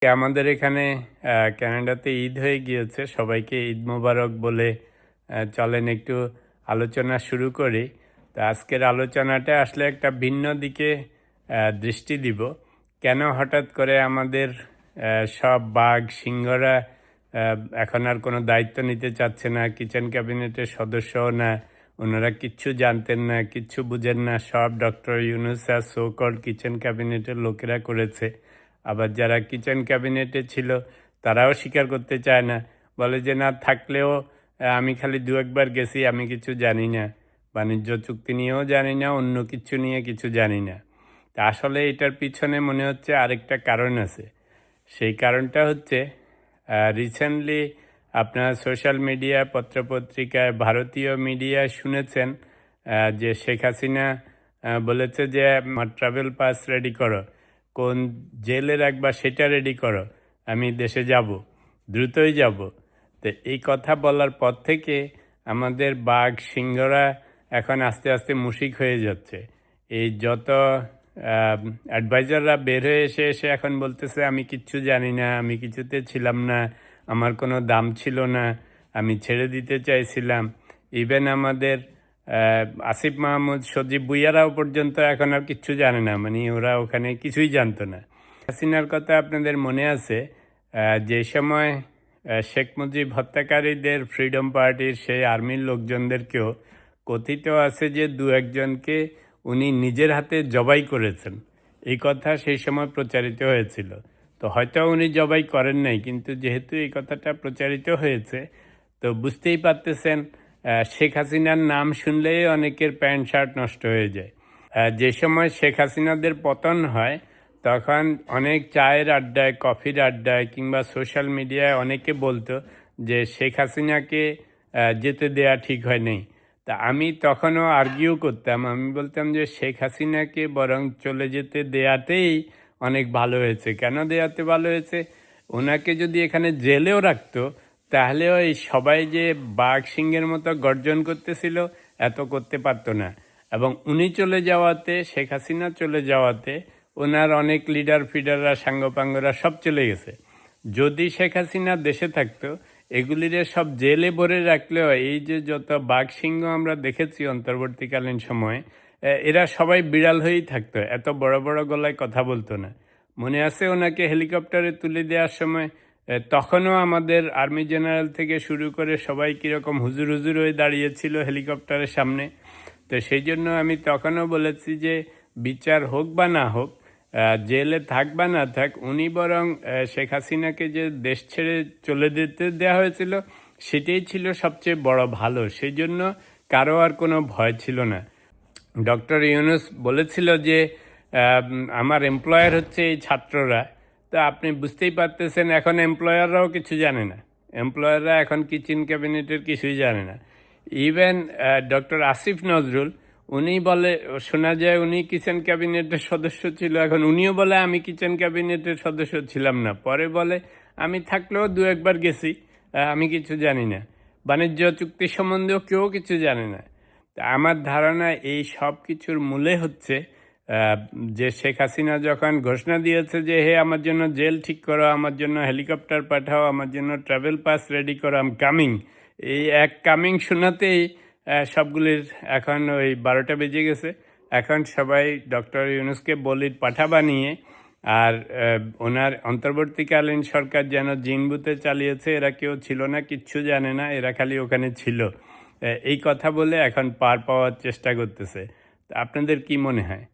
আমাদের এখানে কানাডাতে ঈদ হয়ে গিয়েছে। সবাইকে ঈদ মোবারক বলে চলেন একটু আলোচনা শুরু করি। তো আজকের আলোচনাটা আসলে একটা ভিন্ন দিকে দৃষ্টি দিব। কেন হঠাৎ করে আমাদের সব বাঘ, সিংহরা এখন আর কোনো দায়িত্ব নিতে চাচ্ছে না, কিচেন ক্যাবিনেটের সদস্যও না, ওনারা কিচ্ছু জানতেন না, কিচ্ছু বুঝেন না, সব ডক্টর ইউনূস আর সো কল্ড কিচেন ক্যাবিনেটের লোকেরা করেছে। আবার যারা কিচেন ক্যাবিনেটে ছিল তারাও স্বীকার করতে চায় না, বলে যে না থাকলেও আমি খালি দু একবার গেছি, আমি কিছু জানি না, বাণিজ্য চুক্তি নিয়েও জানি না, অন্য কিছু নিয়ে কিছু জানি না। তা আসলে এটার পিছনে মনে হচ্ছে আরেকটা কারণ আছে। সেই কারণটা হচ্ছে রিসেন্টলি আপনার সোশ্যাল মিডিয়া, পত্রপত্রিকায়, ভারতীয় মিডিয়ায় শুনেছেন যে শেখ হাসিনা বলেছে যে আমার ট্রাভেল পাস রেডি করো, কোন জেলে রাখবা সেটা রেডি করো, আমি দেশে যাব, দ্রুতই যাব। তো এই কথা বলার পর থেকে আমাদের বাঘ, সিংহরা এখন আস্তে আস্তে মুশিক হয়ে যাচ্ছে। এই যত অ্যাডভাইজাররা বের হয়ে এসে এসে এখন বলতেছে আমি কিচ্ছু জানি না, আমি কিছুতে ছিলাম না, আমার কোনো দাম ছিল না, আমি ছেড়ে দিতে চাইছিলাম। ইভেন আমাদের আসিফ মাহমুদ, সজীব ভুইয়ারাও পর্যন্ত এখন আর কিচ্ছু জানে না, মানে ওরা ওখানে কিছুই জানতো না। হাসিনার কথা আপনাদের মনে আছে, যে সময় শেখ মুজিব হত্যাকারীদের ফ্রিডম পার্টির সেই আর্মির লোকজনদেরকেও কথিত আছে যে দু একজনকে উনি নিজের হাতে জবাই করেছেন, এই কথা সেই সময় প্রচারিত হয়েছিল। তো হয়তো উনি জবাই করেন নাই, কিন্তু যেহেতু এই কথাটা প্রচারিত হয়েছে, তো বুঝতেই পারতেছেন শেখ হাসিনার নাম শুনলেই অনেকের প্যান্ট শার্ট নষ্ট হয়ে যায়। যে সময় শেখ হাসিনাদের পতন হয় তখন অনেক চায়ের আড্ডায়, কফির আড্ডায় কিংবা সোশ্যাল মিডিয়ায় অনেকে বলতো যে শেখ হাসিনাকে যেতে দেয়া ঠিক হয় নাই। তা আমি তখনও আর্গিউ করতাম, আমি বলতাম যে শেখ হাসিনাকে বরং চলে যেতে দেয়াতেই অনেক ভালো হয়েছে। কেন দেয়াতে ভালো হয়েছে? ওনাকে যদি এখানে জেলেও রাখতো তাহলেও এই সবাই যে বাঘ সিংহের মতো গর্জন করতেছিল এত করতে পারতো না। এবং উনি চলে যাওয়াতে, শেখ হাসিনা চলে যাওয়াতে ওনার অনেক লিডার ফিডাররা, সাঙ্গপাঙ্গরা সব চলে গেছে। যদি শেখ হাসিনা দেশে থাকতো এগুলিরে সব জেলে ভরে রাখলেও এই যে যত বাঘ সিংহ আমরা দেখেছি অন্তর্বর্তীকালীন সময়ে, এরা সবাই বিড়াল হয়েই থাকতো, এত বড় বড় গলায় কথা বলতো না। মনে আছে ওনাকে হেলিকপ্টারে তুলে দেওয়ার সময় তখনও আমাদের আর্মি জেনারেল থেকে শুরু করে সবাই কীরকম হুজুর হুজুর হয়ে দাঁড়িয়েছিল হেলিকপ্টারের সামনে। তো সেই জন্য আমি তখনও বলেছি যে বিচার হোক বা না হোক, জেলে থাক বা না থাক, উনি বরং শেখ হাসিনাকে যে দেশ ছেড়ে চলে যেতে দেওয়া হয়েছিল সেটাই ছিল সবচেয়ে বড় ভালো। সেই জন্য কারো আর কোনো ভয় ছিল না। ডক্টর ইউনূস বলেছিল যে আমার এমপ্লয়ার হচ্ছে এই ছাত্ররা। তো আপনি বুঝতেই পারতেছেন এখন এমপ্লয়াররাও কিছু জানে না, এমপ্লয়াররা এখন কিচেন ক্যাবিনেটের কিছুই জানে না। ইভেন ডক্টর আসিফ নজরুল, উনি বলে, শোনা যায় উনি কিচেন ক্যাবিনেটের সদস্য ছিল, এখন উনিও বলে আমি কিচেন ক্যাবিনেটের সদস্য ছিলাম না, পরে বলে আমি থাকলেও দু একবার গেছি, আমি কিছু জানি না। বাণিজ্য চুক্তি সম্বন্ধেও কেউ কিছু জানে না। তা আমার ধারণা এই সব কিছুর মূলে হচ্ছে যে শেখ হাসিনা যখন ঘোষণা দিয়েছে যে হে আমার জন্য জেল ঠিক করো, আমার জন্য হেলিকপ্টার পাঠাও, আমার জন্য ট্রাভেল পাস রেডি করো, আম কামিং, এই এক কামিং শোনাতেই সবগুলির এখন ওই 12টা বেজে গেছে। এখন সবাই ডক্টর ইউনূসকে বলির পাঠা বানিয়ে, আর ওনার অন্তর্বর্তীকালীন সরকার যেন জিনবুতে চালিয়েছে, এরা কেউ ছিল না, কিচ্ছু জানে না, এরা খালি ওখানে ছিল, এই কথা বলে এখন পার পাওয়ার চেষ্টা করতেছে। আপনাদের কি মনে হয়?